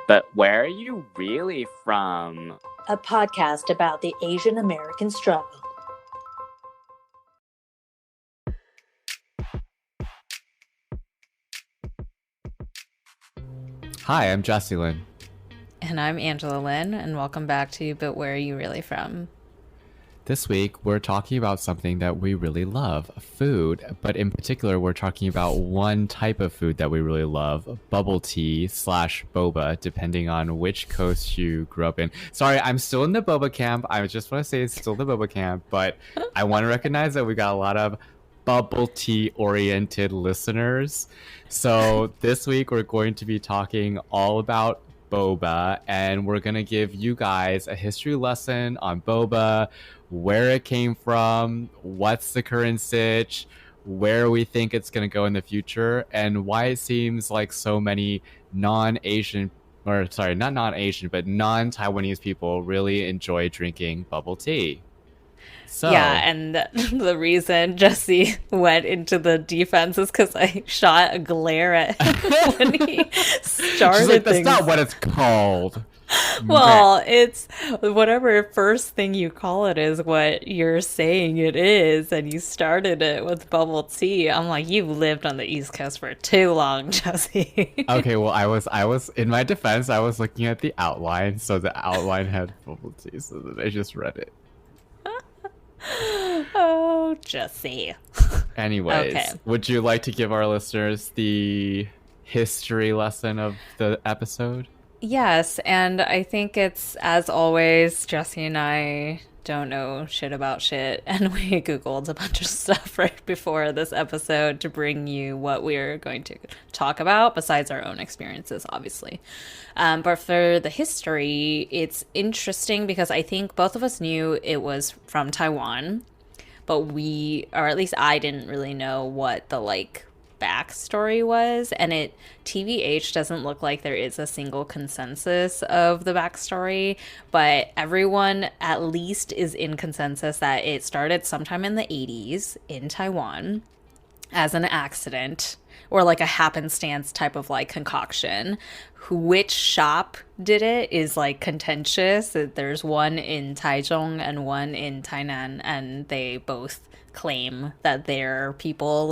But where are you really from? A podcast about the Asian American struggle. Hi, I'm Jesse Lynn. And I'm Angela Lynn, and welcome back to But Where Are You Really From? This week, we're talking about something that we really love, food, but in particular, we're talking about one type of food that we really love, bubble tea / boba, depending on which coast you grew up in. Sorry, I'm still in the boba camp. I just want to say it's still the boba camp, but I want to recognize that we got a lot of bubble tea oriented listeners. So this week, we're going to be talking all about boba, and we're going to give you guys a history lesson on boba, where it came from, what's the current sitch, where we think it's going to go in the future, and why it seems like so many non-Asian, or sorry, not non-Asian, but non-Taiwanese people really enjoy drinking bubble tea. So, yeah, and the reason Jesse went into the defense is because I shot a glare at him when he started. She's like, that's things. not what it's called. Well, it's whatever first thing you call it is what you're saying it is, and you started it with bubble tea. I'm like, you've lived on the East Coast for too long, Jesse. Okay, well, I was in my defense, I was looking at the outline, so the outline had bubble tea, so then I just read it. Oh, Jesse. Anyways, Okay. Would you like to give our listeners the history lesson of the episode? Yes, and I think it's, as always, Jesse and I don't know shit about shit, and we Googled a bunch of stuff right before this episode to bring you what we're going to talk about, besides our own experiences, obviously. But for the history, it's interesting because I think both of us knew it was from Taiwan, but or at least I didn't really know what the, backstory was, and it TVH doesn't look like there is a single consensus of the backstory, but everyone at least is in consensus that it started sometime in the 80s in Taiwan as an accident or like a happenstance type of concoction. Which shop did it is contentious. There's one in Taichung and one in Tainan, and they both claim that their people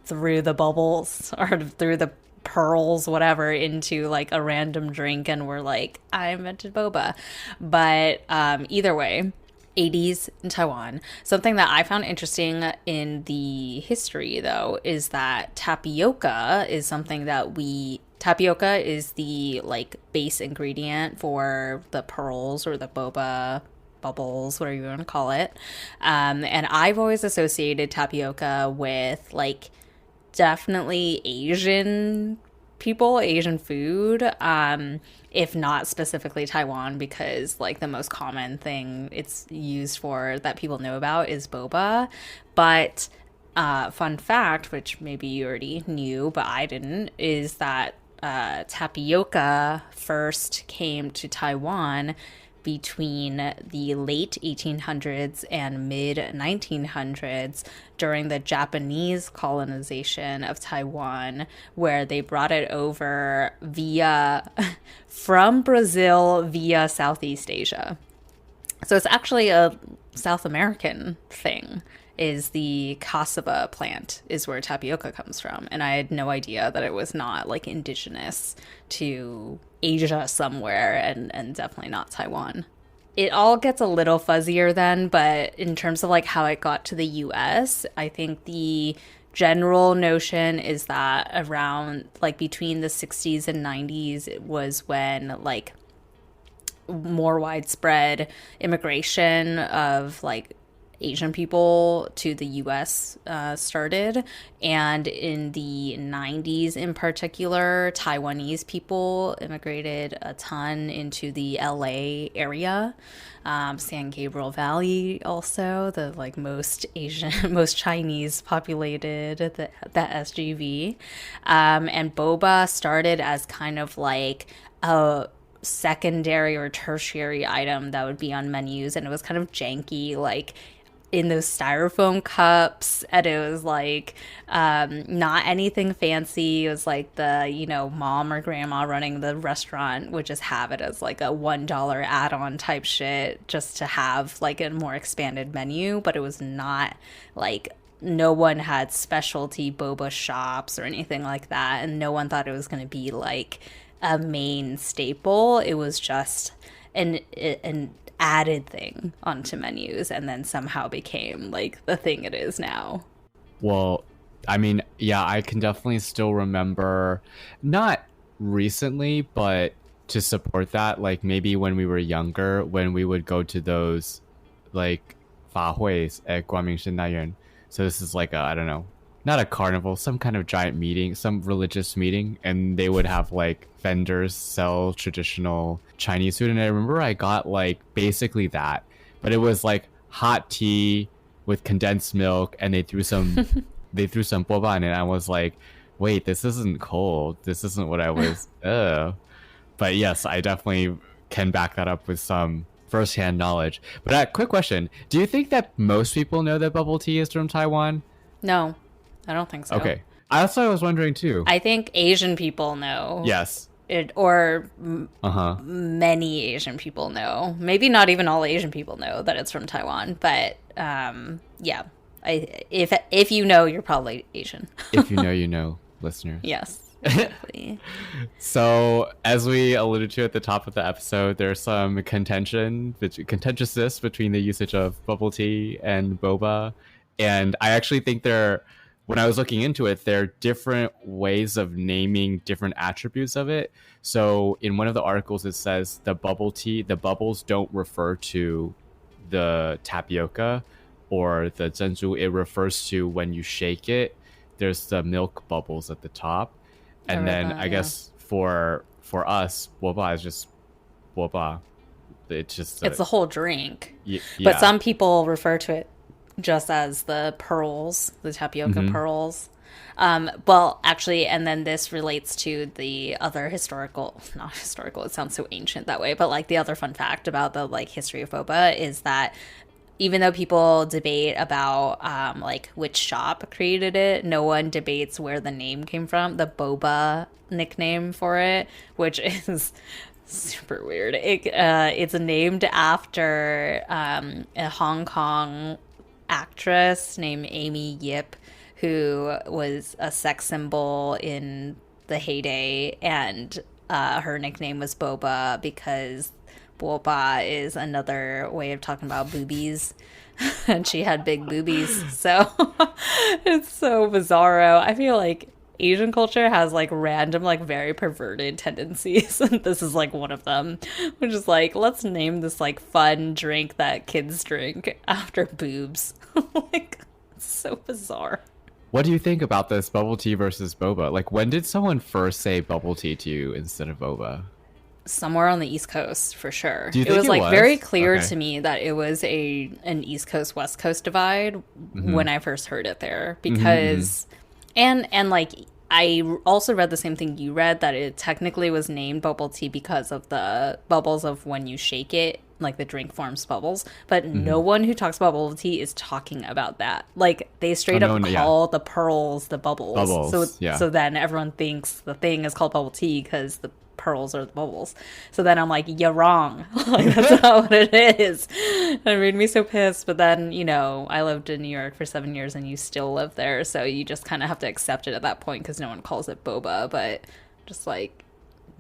threw the bubbles or threw the pearls, whatever, into a random drink and were like, I invented boba. But either way, 80s in Taiwan. Something that I found interesting in the history, though, is that tapioca is something that tapioca is the base ingredient for the pearls or the boba bubbles, whatever you want to call it. And I've always associated tapioca with definitely Asian people, Asian food, if not specifically Taiwan, because the most common thing it's used for that people know about is boba. But fun fact, which maybe you already knew but I didn't, is that tapioca first came to Taiwan between the late 1800s and mid 1900s during the Japanese colonization of Taiwan, where they brought it over from Brazil via Southeast Asia. So it's actually a South American thing. Is the cassava plant is where tapioca comes from, and I had no idea that it was not indigenous to Asia somewhere, and definitely not Taiwan. It all gets a little fuzzier then, but in terms of how it got to the US, I think the general notion is that around between the 60s and 90s it was when more widespread immigration of Asian people to the US started, and in the 90s in particular, Taiwanese people immigrated a ton into the LA area, San Gabriel Valley also, the most Asian, most Chinese populated, that SGV, and boba started as kind of a secondary or tertiary item that would be on menus, and it was kind of janky, in those styrofoam cups, and it was like not anything fancy. It was like the, you know, mom or grandma running the restaurant would just have it as like a $1 add-on type shit just to have like a more expanded menu, but it was not like, no one had specialty boba shops or anything like that, and no one thought it was going to be like a main staple. It was just an added thing onto menus, and then somehow became like the thing it is now. Well, I mean, yeah, I can definitely still remember, not recently, but to support that, like maybe when we were younger, when we would go to those like 法会 at Guangming Nanyuan. So this is like a, I don't know, not a carnival, some kind of giant meeting, some religious meeting, and they would have like vendors sell traditional Chinese food. And I remember I got like basically that, but it was like hot tea with condensed milk, and they threw some boba in it. And I was like, wait, this isn't cold. This isn't what I was. But yes, I definitely can back that up with some first-hand knowledge. But quick question, do you think that most people know that bubble tea is from Taiwan? No, I don't think so. Okay, that's what I was wondering too. I think Asian people know. Yes. Many Asian people know. Maybe not even all Asian people know that it's from Taiwan, but yeah, if you know, you're probably Asian. If you know, you know, listeners. Yes. Exactly. So, as we alluded to at the top of the episode, there's some contentiousness between the usage of bubble tea and boba. And I actually think when I was looking into it, there are different ways of naming different attributes of it. So, in one of the articles, it says the bubbles don't refer to the tapioca or the zhenzu. It refers to when you shake it, there's the milk bubbles at the top. And then I guess for us, boba is just boba. It's the whole drink. Yeah. But some people refer to it just as the pearls, the tapioca pearls. Well, actually, and then this relates to the other not historical, it sounds so ancient that way, but like the other fun fact about the like history of boba is that even though people debate about like which shop created it, no one debates where the name came from. The Boba nickname for it, which is super weird. It's named after a Hong Kong actress named Amy Yip, who was a sex symbol in the heyday, and her nickname was Boba because Boba is another way of talking about boobies, and she had big boobies, so it's so bizarro. I feel like Asian culture has like random, like very perverted tendencies, and this is like one of them, which is like, let's name this like fun drink that kids drink after boobs. Like, it's so bizarre. What do you think about this bubble tea versus boba? Like, when did someone first say bubble tea to you instead of boba? Somewhere on the East Coast, for sure. Do you think it was like was? very clear Okay. to me that it was an East Coast West Coast divide when I first heard it there, because and like I also read the same thing you read, that it technically was named bubble tea because of the bubbles of when you shake it, like the drink forms bubbles, but no one who talks about bubble tea is talking about that. Like, they straight up call the pearls the bubbles. So then everyone thinks the thing is called bubble tea because the pearls are the bubbles. So then I'm like, you're wrong. Like, that's not what it is. And it made me so pissed. But then, you know, I lived in New York for 7 years and you still live there, so you just kind of have to accept it at that point because no one calls it boba. But just like,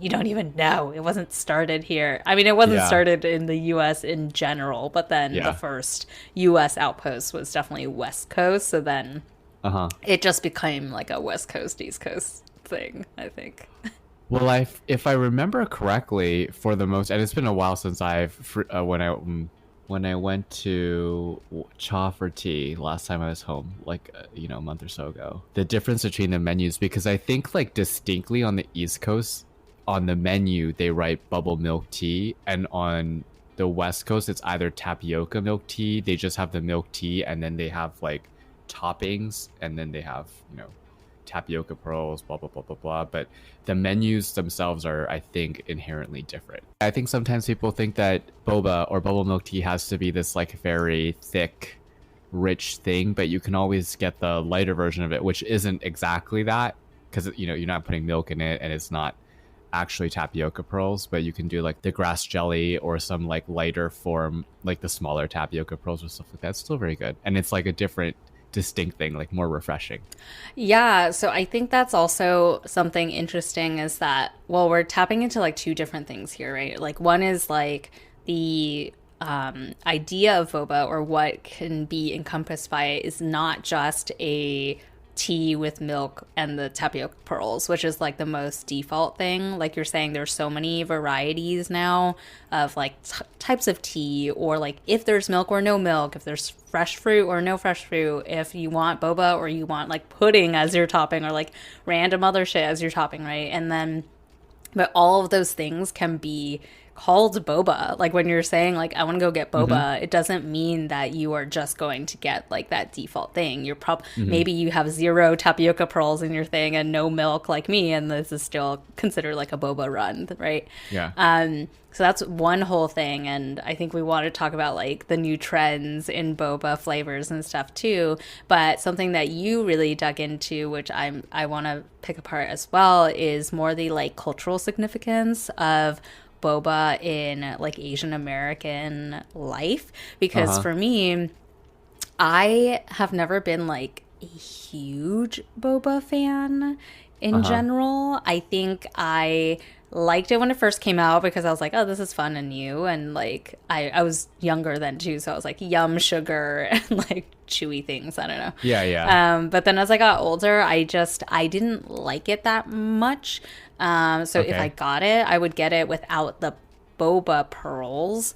you don't even know. It wasn't started here. I mean, it wasn't started in the U.S. in general, but then the first U.S. outpost was definitely West Coast. So then it just became like a West Coast, East Coast thing, I think. Well, if I remember correctly, for the most, and it's been a while since when I went to Cha for tea last time I was home, like a month or so ago. The difference between the menus, because I think like distinctly on the East Coast, on the menu they write bubble milk tea, and on the West Coast it's either tapioca milk tea. They just have the milk tea, and then they have like toppings, and then they have tapioca pearls, blah blah blah blah blah. But the menus themselves are, I think, inherently different. I think sometimes people think that boba or bubble milk tea has to be this like very thick, rich thing, but you can always get the lighter version of it, which isn't exactly that, because you're not putting milk in it and it's not actually tapioca pearls, but you can do like the grass jelly or some like lighter form, like the smaller tapioca pearls or stuff like that. It's still very good, and it's like a different distinct thing, like more refreshing. Yeah, so I think that's also something interesting is that, well, we're tapping into like two different things here, right? Like one is like the idea of boba, or what can be encompassed by it, is not just a tea with milk and the tapioca pearls, which is like the most default thing. Like you're saying, there's so many varieties now of like types of tea, or like if there's milk or no milk, if there's fresh fruit or no fresh fruit, if you want boba or you want like pudding as your topping, or like random other shit as your topping, right? And then, but all of those things can be called boba. Like when you're saying like I want to go get boba, it doesn't mean that you are just going to get like that default thing. You're maybe you have 0 tapioca pearls in your thing and no milk like me, and this is still considered like a boba run, right? Yeah. So that's one whole thing, and I think we want to talk about like the new trends in boba flavors and stuff too. But something that you really dug into, which I want to pick apart as well, is more the like cultural significance of boba in like Asian American life. Because for me, I have never been like a huge boba fan in general. I think I liked it when it first came out because I was like, oh, this is fun and new, and like I was younger then too, so I was like yum sugar and like chewy things, I don't know. Yeah. But then as I got older, I didn't like it that much. So if I got it, I would get it without the boba pearls,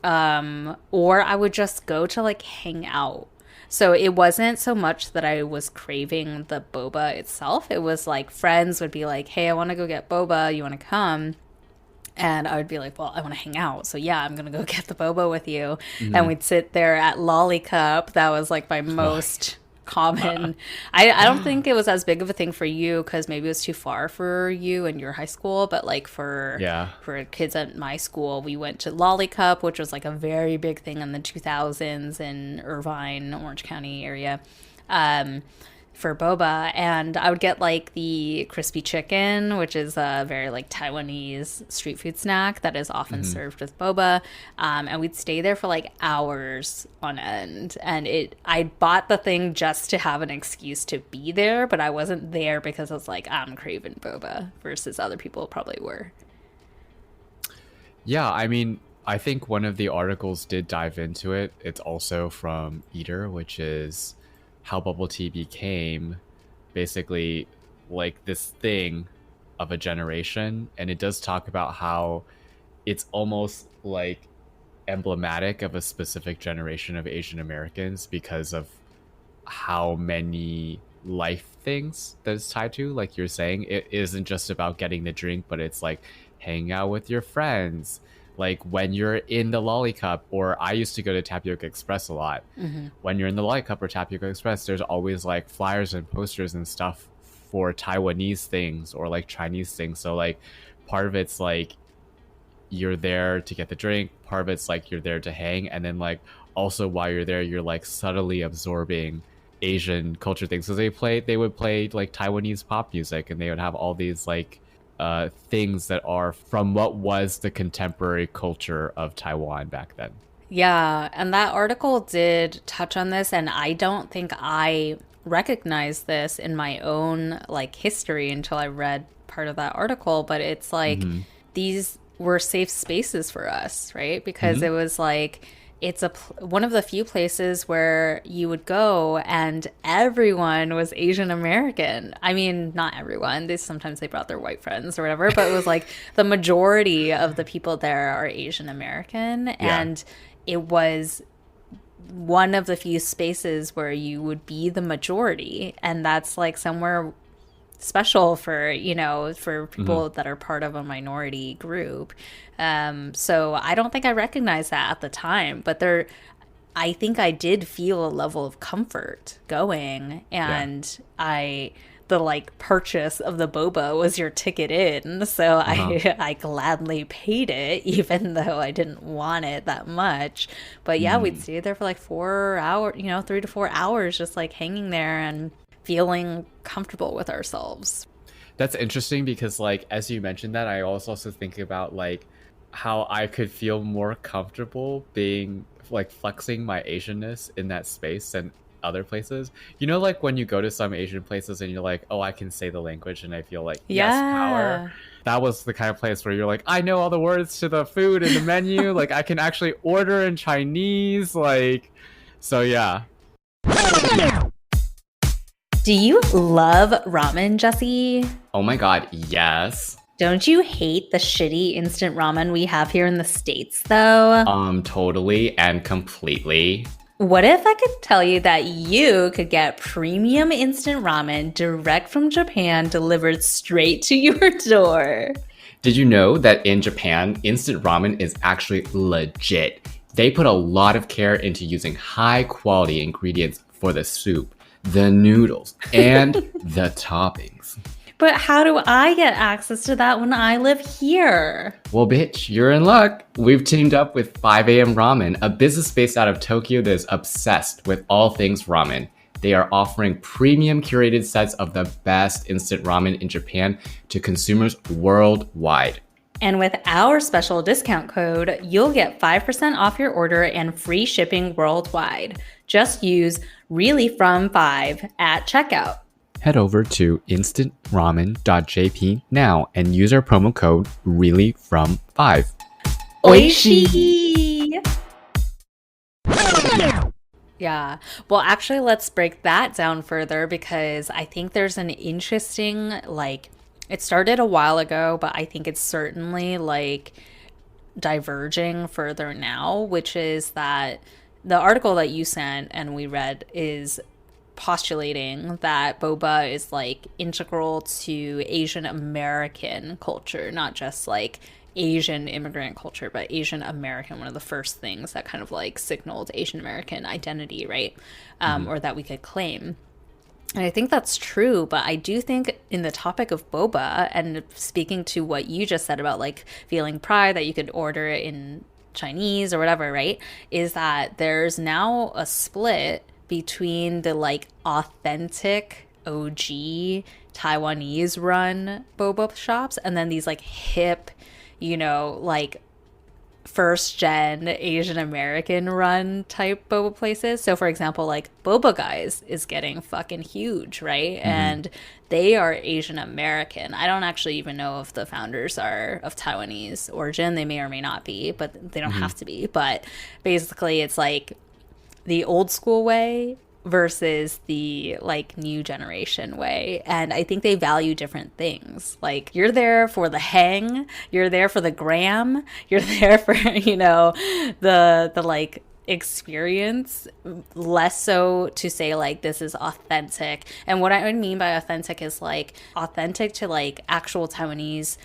or I would just go to like hang out. So it wasn't so much that I was craving the boba itself. It was like friends would be like, hey, I want to go get boba. You want to come? And I would be like, well, I want to hang out. So yeah, I'm going to go get the boba with you. And we'd sit there at Lolly Cup. That was like my most common. I don't think it was as big of a thing for you because maybe it was too far for you and your high school, but like for kids at my school, we went to Lolly Cup, which was like a very big thing in the 2000s in Irvine, Orange County area, for boba. And I would get like the crispy chicken, which is a very like Taiwanese street food snack that is often served with boba, and we'd stay there for like hours on end. And I bought the thing just to have an excuse to be there, but I wasn't there because I was like, I'm craving boba, versus other people probably were. Yeah, I mean, I think one of the articles did dive into it. It's also from Eater, which is how bubble tea became basically like this thing of a generation. And it does talk about how it's almost like emblematic of a specific generation of Asian Americans because of how many life things that it's tied to. Like you're saying, it isn't just about getting the drink, but it's like hanging out with your friends, like when you're in the Lolly Cup, or I used to go to Tapioca Express a lot. When you're in the Lolly Cup or Tapioca Express, there's always like flyers and posters and stuff for Taiwanese things or like Chinese things. So like part of it's like you're there to get the drink, part of it's like you're there to hang, and then like also while you're there, you're like subtly absorbing Asian culture things. So they would play like Taiwanese pop music, and they would have all these like things that are from what was the contemporary culture of Taiwan back then. Yeah, and that article did touch on this, and I don't think I recognized this in my own like history until I read part of that article. But it's like these were safe spaces for us, right? Because it was like it's one of the few places where you would go and everyone was Asian American. I mean, not everyone. Sometimes they brought their white friends or whatever, but it was like the majority of the people there are Asian American. And it was one of the few spaces where you would be the majority. And that's like somewhere special for, for people that are part of a minority group. So I don't think I recognized that at the time, but I think I did feel a level of comfort going, and I the like purchase of the boba was your ticket in. So I gladly paid it, even though I didn't want it that much. But yeah, we'd stay there for like 4 hours, 3 to 4 hours, just like hanging there and feeling comfortable with ourselves. That's interesting because, like, as you mentioned that, I was also thinking about, like, how I could feel more comfortable being, like, flexing my Asianness in that space than other places. Like, when you go to some Asian places and you're like, oh, I can say the language and I feel like, yes, power. That was the kind of place where you're like, I know all the words to the food in the menu. Like, I can actually order in Chinese. Like, so yeah. Do you love ramen, Jesse? Oh my god, yes. Don't you hate the shitty instant ramen we have here in the States, though? Totally and completely. What if I could tell you that you could get premium instant ramen direct from Japan delivered straight to your door? Did you know that in Japan, instant ramen is actually legit? They put a lot of care into using high quality ingredients for the soup, the noodles, and the toppings. But how do I get access to that when I live here? Well, bitch, you're in luck. We've teamed up with 5 AM Ramen, a business based out of Tokyo that is obsessed with all things ramen. They are offering premium curated sets of the best instant ramen in Japan to consumers worldwide. And with our special discount code, you'll get 5% off your order and free shipping worldwide. Just use really from 5 at checkout. Head over to instantramen.jp now and use our promo code REALLYFROM5. Oishii! Yeah. Well, actually, let's break that down further because I think there's an interesting, like, it started a while ago, but I think it's certainly, like, diverging further now, which is that the article that you sent and we read is postulating that boba is like integral to Asian American culture, not just like Asian immigrant culture, but Asian American, one of the first things that kind of like signaled Asian American identity, right? Or that we could claim. And I think that's true, but I do think in the topic of boba, and speaking to what you just said about like feeling pride that you could order it in Chinese or whatever, right? Is that there's now a split between the like authentic OG Taiwanese run boba shops and then these like hip, like first gen Asian American run type boba places. So for example, like Boba Guys is getting fucking huge, right? And they are Asian American. I don't actually even know if the founders are of Taiwanese origin. They may or may not be, but they don't have to be. But basically it's like the old school way versus the like new generation way, and I think they value different things. Like you're there for the hang, you're there for the gram, you're there for the like experience, less so to say like this is authentic. And what I would mean by authentic is like authentic to like actual Taiwanese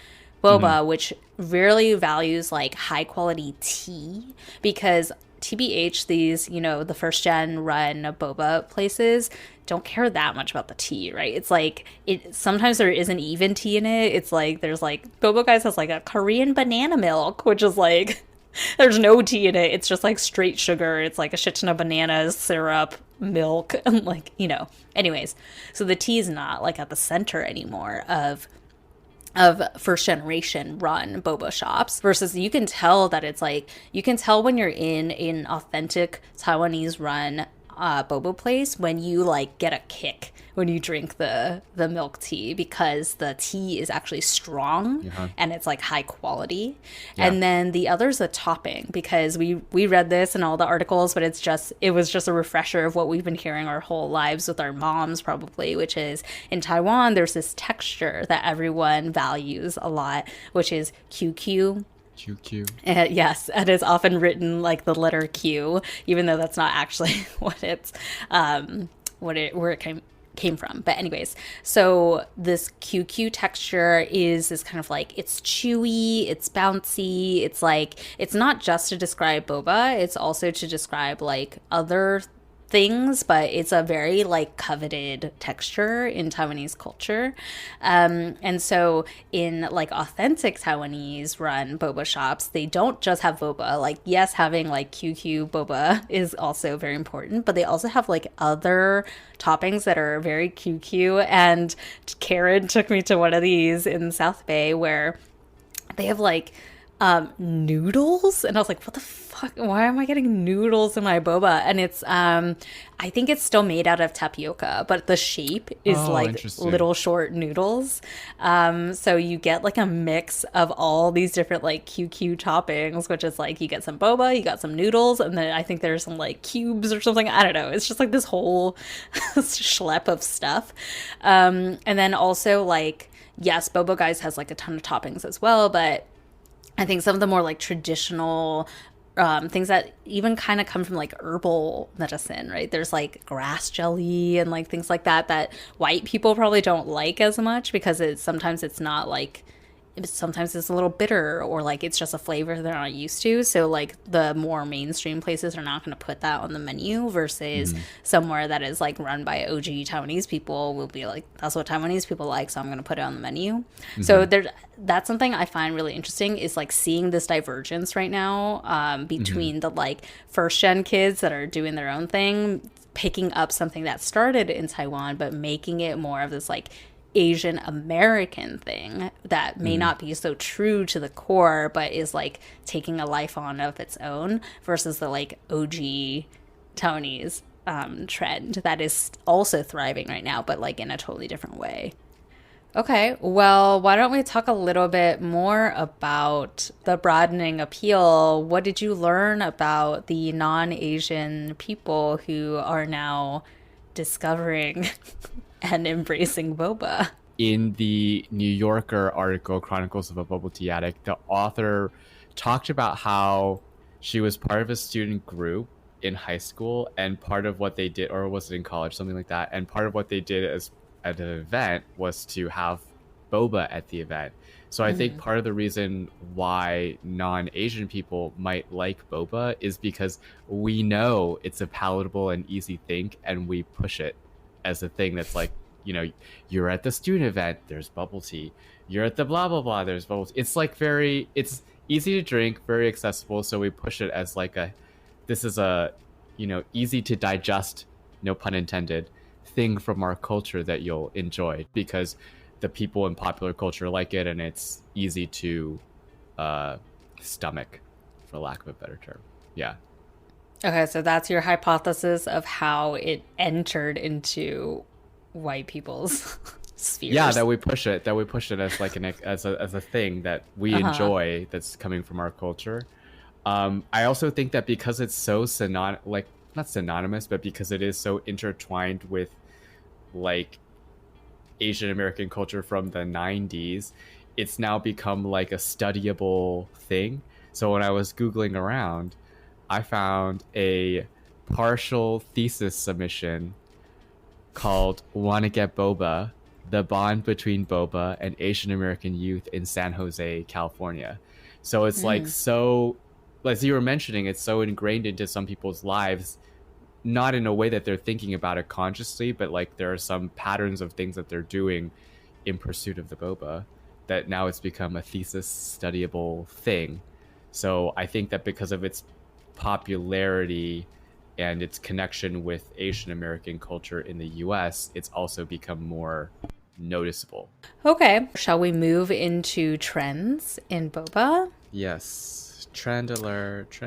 boba, which rarely values like high quality tea, because TBH, these, the first gen run boba places don't care that much about the tea, right? It's like, sometimes there isn't even tea in it. It's like, there's like, Boba Guys has like a Korean banana milk, which is like, there's no tea in it. It's just like straight sugar. It's like a shit ton of bananas, syrup, milk, and like, anyways. So the tea is not like at the center anymore of first generation run boba shops, versus you can tell that it's like, you can tell when you're in an authentic Taiwanese run boba place when you like get a kick when you drink the milk tea, because the tea is actually strong and it's like high quality. And then the other's the topping, because we read this in all the articles, but it was just a refresher of what we've been hearing our whole lives with our moms probably, which is in Taiwan there's this texture that everyone values a lot, which is QQ. QQ. Yes, it is often written like the letter Q, even though that's not actually what it's where it came from. But anyways, so this QQ texture is this kind of like, it's chewy, it's bouncy, it's like, it's not just to describe boba, it's also to describe like other things, but it's a very like coveted texture in Taiwanese culture. And so in like authentic Taiwanese run boba shops, they don't just have boba. Like, yes, having like QQ boba is also very important, but they also have like other toppings that are very QQ. And Karen took me to one of these in South Bay where they have like noodles, and I was like, what the fuck, why am I getting noodles in my boba? And it's I think it's still made out of tapioca, but the shape is like little short noodles. So you get like a mix of all these different like QQ toppings, which is like you get some boba, you got some noodles, and then I think there's some like cubes or something, I don't know, it's just like this whole schlep of stuff. And then also like, yes, Boba Guys has like a ton of toppings as well, but I think some of the more like traditional things that even kind of come from like herbal medicine, right? There's like grass jelly and like things like that that white people probably don't like as much because sometimes it's not like, sometimes it's a little bitter, or like it's just a flavor they're not used to. So like the more mainstream places are not going to put that on the menu versus somewhere that is like run by OG Taiwanese people will be like, that's what Taiwanese people like, so I'm going to put it on the menu. So that's something I find really interesting, is like seeing this divergence right now between the like first gen kids that are doing their own thing, picking up something that started in Taiwan but making it more of this like Asian American thing that may not be so true to the core, but is like taking a life on of its own, versus the like OG Taiwanese trend that is also thriving right now, but like in a totally different way. Okay, well, why don't we talk a little bit more about the broadening appeal? What did you learn about the non-Asian people who are now discovering and embracing boba? In the New Yorker article, Chronicles of a Bubble Tea Addict, the author talked about how she was part of a student group in high school, and part of what they did, or was it in college, something like that, and part of what they did at an event was to have boba at the event. So I think part of the reason why non-Asian people might like boba is because we know it's a palatable and easy thing, and we push it as a thing that's like, you know, you're at the student event, there's bubble tea. You're at the blah, blah, blah, there's bubble tea. It's like it's easy to drink, very accessible. So we push it as like this is a, you know, easy to digest, no pun intended, thing from our culture that you'll enjoy because the people in popular culture like it, and it's easy to stomach, for lack of a better term. Yeah. Okay, so that's your hypothesis of how it entered into white people's spheres. Yeah, that we push it as like as a thing that we enjoy, that's coming from our culture. I also think that because it's so not synonymous, but because it is so intertwined with like Asian American culture from the 90s, it's now become like a studyable thing. So when I was Googling around, I found a partial thesis submission called "Wanna Get Boba? The Bond Between Boba and Asian American Youth in San Jose, California." So it's like, so, as you were mentioning, it's so ingrained into some people's lives, not in a way that they're thinking about it consciously, but like there are some patterns of things that they're doing in pursuit of the boba that now it's become a thesis studyable thing. So I think that because of its popularity and its connection with Asian American culture in the US, it's also become more noticeable. Okay, shall we move into trends in boba? Yes, trend alert.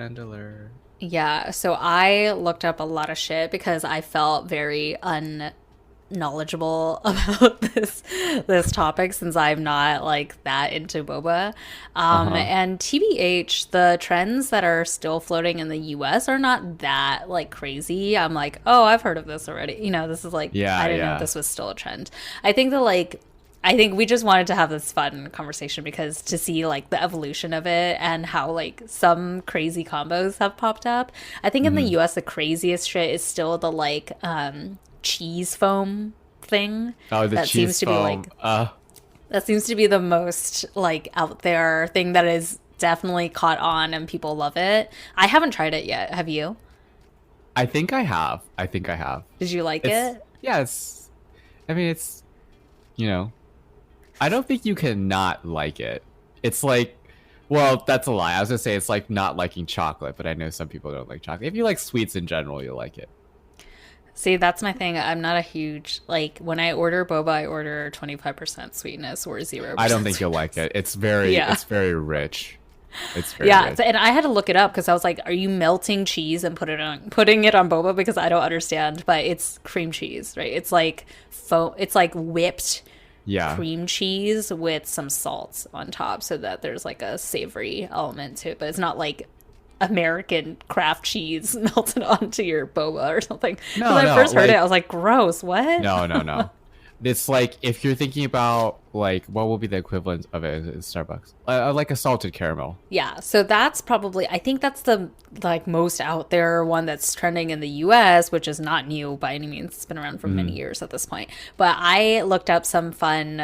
Yeah, so I looked up a lot of shit because I felt very unknowledgeable about this topic, since I'm not like that into boba. And TBH, the trends that are still floating in the US are not that like crazy. I'm like, oh, I've heard of this already. You know, this is like, I didn't know this was still a trend. I think we just wanted to have this fun conversation because to see like the evolution of it and how like some crazy combos have popped up. I think in the US the craziest shit is still the like cheese foam thing. Oh, the that cheese seems to foam. be like that seems to be the most like out there thing that is definitely caught on and people love it. I haven't tried it yet. Have you? I think I have. I think I have. Did you like It's, it? yeah, it's, I mean, it's, you know, I don't think you can not like it. It's like, well, that's a lie. I was gonna say it's like not liking chocolate, but I know some people don't like chocolate. If you like sweets in general, you'll like it. See, that's my thing. I'm not a huge, like, when I order boba, I order 25% sweetness or 0% I don't think you'll like it. It's very, Yeah. it's very rich. It's very Yeah, rich. so, and I had to look it up because I was like, "Are you melting cheese and putting it on boba?" Because I don't understand, but it's cream cheese, right? It's like it's like whipped Yeah. cream cheese with some salt on top, so that there's like a savory element to it. But it's not like American craft cheese melted onto your boba or something. No, when I no, first heard like- it, I was like, "Gross! What?" No. It's like if you're thinking about like what will be the equivalent of it at Starbucks, like a salted caramel. Yeah, so that's probably, I think that's the like most out there one that's trending in the US, which is not new by any means. It's been around for many years at this point. But I looked up some fun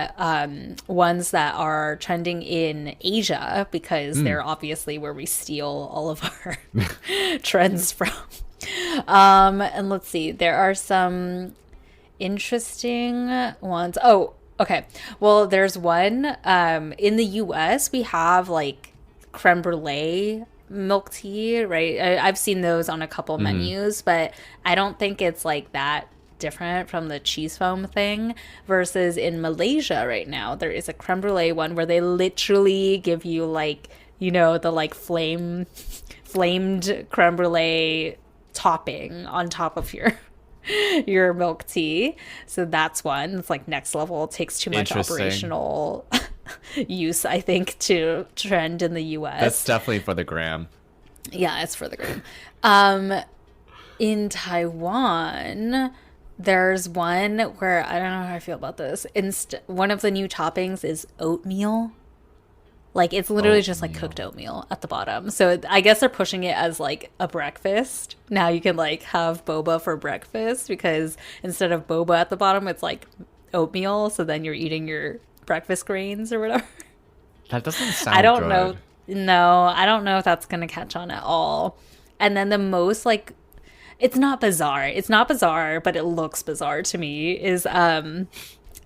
ones that are trending in Asia because they're obviously where we steal all of our trends from. And let's see, there are some interesting ones. Oh, okay. Well, there's one in the US we have like creme brulee milk tea, right? I've seen those on a couple menus, but I don't think it's like that different from the cheese foam thing. Versus in Malaysia right now there is a creme brulee one where they literally give you like, you know, the like flamed creme brulee topping on top of your milk tea. So that's one. It's like next level. It takes too much Interesting. operational use, I think, to trend in the US. That's definitely for the gram. Yeah, it's for the gram. In Taiwan, there's one where I don't know how I feel about this. One of the new toppings is oatmeal. Like, it's literally just like cooked oatmeal at the bottom. So I guess they're pushing it as like a breakfast. Now you can like have boba for breakfast because instead of boba at the bottom, it's like oatmeal. So then you're eating your breakfast grains or whatever. That doesn't sound I don't good. know. No, I don't know if that's going to catch on at all. And then the most like, it's not bizarre, but it looks bizarre to me is,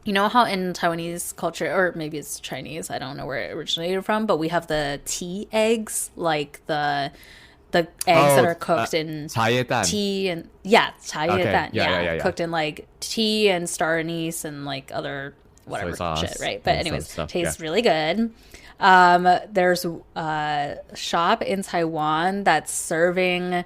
you know how in Taiwanese culture, or maybe it's Chinese, I don't know where it originated from, but we have the tea eggs, like the eggs that are cooked in 茶叶蛋. tea and茶叶蛋, Yeah. cooked in like tea and star anise and like other whatever Soy sauce shit, right? But and anyways, stuff, tastes yeah. really good. There's a shop in Taiwan that's serving.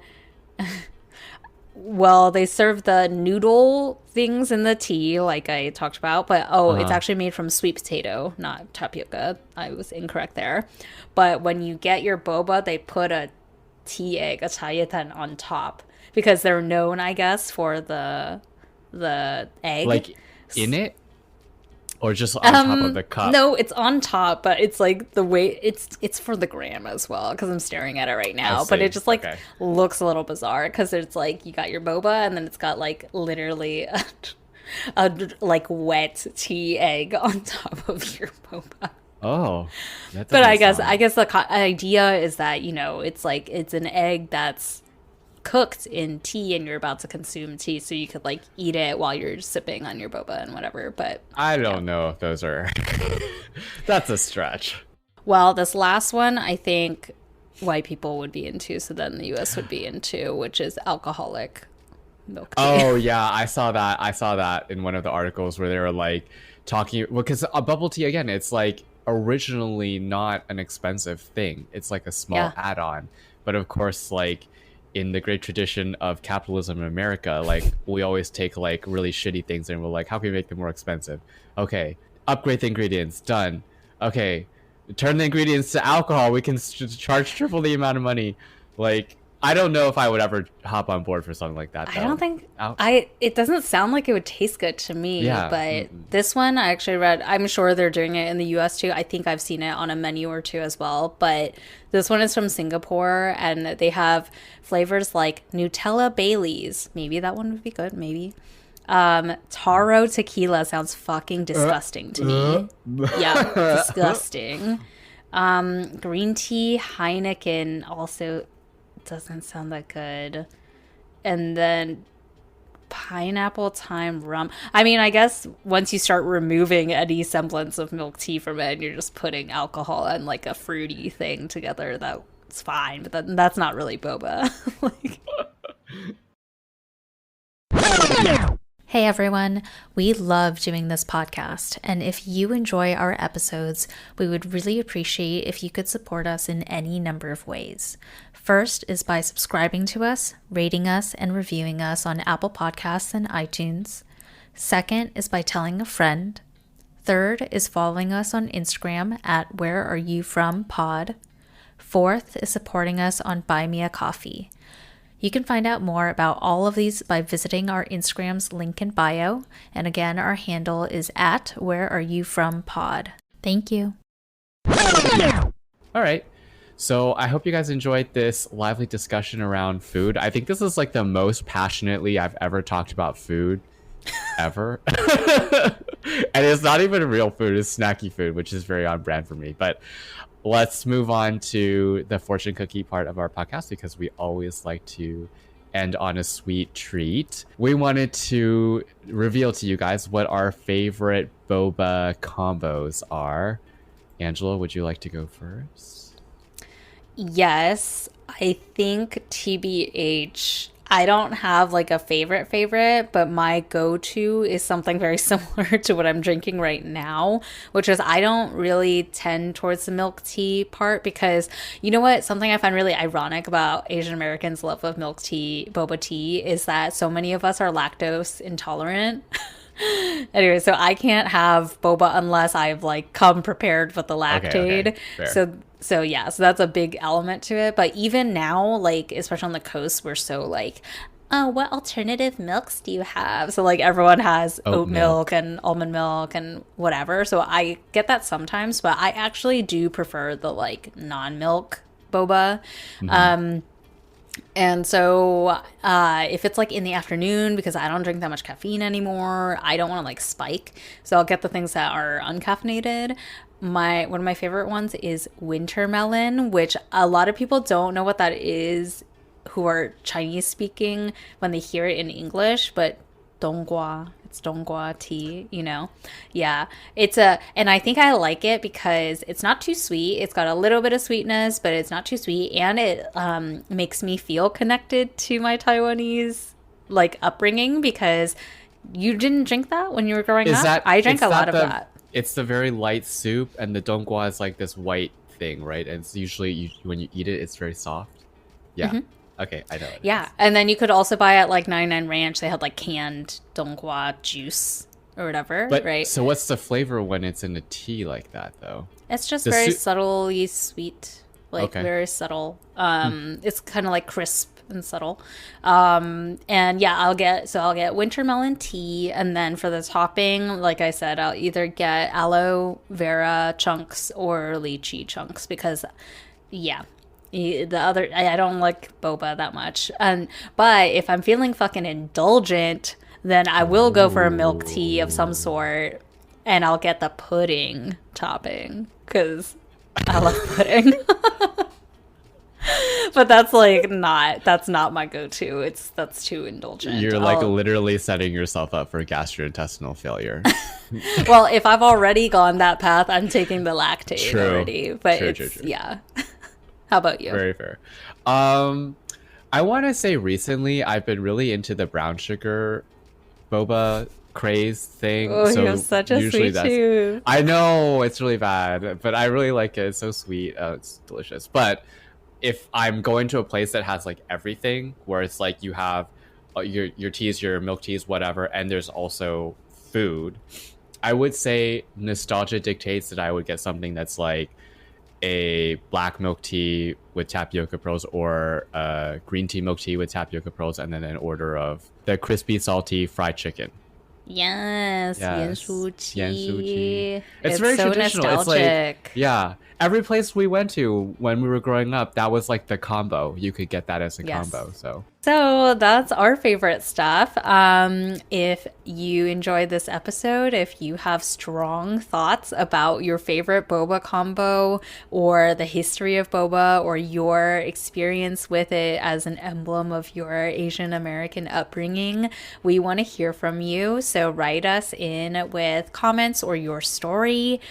Well, they serve the noodle things in the tea, like I talked about, but it's actually made from sweet potato, not tapioca. I was incorrect there. But when you get your boba, they put a tea egg, a 茶叶蛋, on top because they're known, I guess, for the egg. Like in it, or just on top of the cup. No, it's on top, but it's like the way it's for the gram as well because I'm staring at it right now. But see. it just like Okay. looks a little bizarre because it's like you got your boba and then it's got like literally a like wet tea egg on top of your boba. Oh, that But I doesn't guess sound- the idea is that, you know, it's like it's an egg that's cooked in tea and you're about to consume tea, so you could like eat it while you're sipping on your boba and whatever. But I don't know if those are. That's a stretch. well, this last one I think white people would be into, so then the US would be into, which is alcoholic milk tea. Oh yeah, I saw that in one of the articles where they were like talking because a bubble tea again, it's like originally not an expensive thing. It's like a small add-on, but of course, like in the great tradition of capitalism in America, like we always take like really shitty things and we're like, how can we make them more expensive? Okay, upgrade the ingredients, done. Okay, turn the ingredients to alcohol, we can charge triple the amount of money. Like, I don't know if I would ever hop on board for something like that. I though. don't think Al- it doesn't sound like it would taste good to me, Yeah. but this one I actually read, I'm sure they're doing it in the US too. I think I've seen it on a menu or two as well, but this one is from Singapore and they have flavors like Nutella Baileys. Maybe that one would be good, maybe. Taro tequila sounds fucking disgusting to me. Yeah, disgusting. Green tea Heineken also doesn't sound that good. and then pineapple thyme rum. I mean, I guess once you start removing any semblance of milk tea from it and you're just putting alcohol and like a fruity thing together, that's fine. But that's not really boba. Like... Hey everyone, we love doing this podcast, and if you enjoy our episodes, we would really appreciate if you could support us in any number of ways. First is by subscribing to us, rating us, and reviewing us on Apple Podcasts and iTunes. Second is by telling a friend. Third is following us on Instagram at whereareyoufrompod. Fourth is supporting us on Buy Me a Coffee. You can find out more about all of these by visiting our Instagram's link in bio. And again, our handle is at whereareyoufrompod. Thank you. All right. So I hope you guys enjoyed this lively discussion around food. I think this is like the most passionately I've ever talked about food ever. And it's not even real food, it's snacky food, which is very on brand for me. But let's move on to the fortune cookie part of our podcast, because we always like to end on a sweet treat. We wanted to reveal to you guys what our favorite boba combos are. Angela, would you like to go first? Yes, I think TBH, I don't have like a favorite, but my go-to is something very similar to what I'm drinking right now, which is I don't really tend towards the milk tea part because, you know what, something I find really ironic about Asian Americans' love of milk tea, boba tea, is that so many of us are lactose intolerant. Anyway, so I can't have boba unless I've like come prepared with the lactate. Okay, so yeah, so that's a big element to it. But even now, like especially on the coast, we're so like, oh, what alternative milks do you have? So like everyone has oat milk and almond milk and whatever. So I get that sometimes, but I actually do prefer the like non-milk boba. Mm-hmm. And so if it's like in the afternoon, because I don't drink that much caffeine anymore, I don't want to like spike. So I'll get the things that are uncaffeinated. One of my favorite ones is winter melon, which a lot of people don't know what that is who are Chinese speaking when they hear it in English, but donggua. It's donggua tea, you know? Yeah. And I think I like it because it's not too sweet. It's got a little bit of sweetness, but it's not too sweet. And it makes me feel connected to my Taiwanese, like, upbringing, because you didn't drink that when you were growing up? I drank a lot of that. It's the very light soup, and the donggua is like this white thing, right? And it's usually, when you eat it, it's very soft. Yeah. Mm-hmm. Okay, I know. Yeah, and then you could also buy at like 99 Ranch. They had like canned donggua juice or whatever, right? So what's the flavor when it's in a tea like that, though? It's just very subtly sweet, like very subtle. It's kind of like crisp and subtle. And yeah, I'll get winter melon tea, and then for the topping, like I said, I'll either get aloe vera chunks or lychee chunks because, yeah. I don't like boba that much, but if I'm feeling fucking indulgent, then I will go for a milk tea of some sort, and I'll get the pudding topping because I love pudding. But that's not my go-to. That's too indulgent. You're like literally setting yourself up for gastrointestinal failure. Well, if I've already gone that path, I'm taking the lactate already. But true. Yeah. How about you? Very fair. I want to say recently I've been really into the brown sugar boba craze thing. Oh, so you have such a sweet tooth. I know, it's really bad, but I really like it. It's so sweet. It's delicious. But if I'm going to a place that has like everything, where it's like you have your teas, your milk teas, whatever, and there's also food, I would say nostalgia dictates that I would get something that's like a black milk tea with tapioca pearls, or green tea milk tea with tapioca pearls, and then an order of the crispy, salty fried chicken. Yes. 盐酥鸡. It's very so traditional. Nostalgic. It's like, yeah. every place we went to when we were growing up, that was like the combo. You could get that as a combo. So that's our favorite stuff. If you enjoyed this episode, if you have strong thoughts about your favorite boba combo or the history of boba or your experience with it as an emblem of your Asian American upbringing, we want to hear from you. So write us in with comments or your story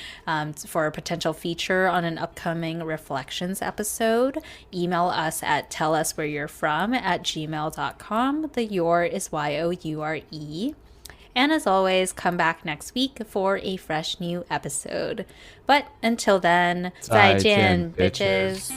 for a potential feature on an upcoming Reflections episode. Email us at telluswhereyou'refrom@gmail.com. The your is YOURE. And as always, come back next week for a fresh new episode. But until then, 再见, bitches.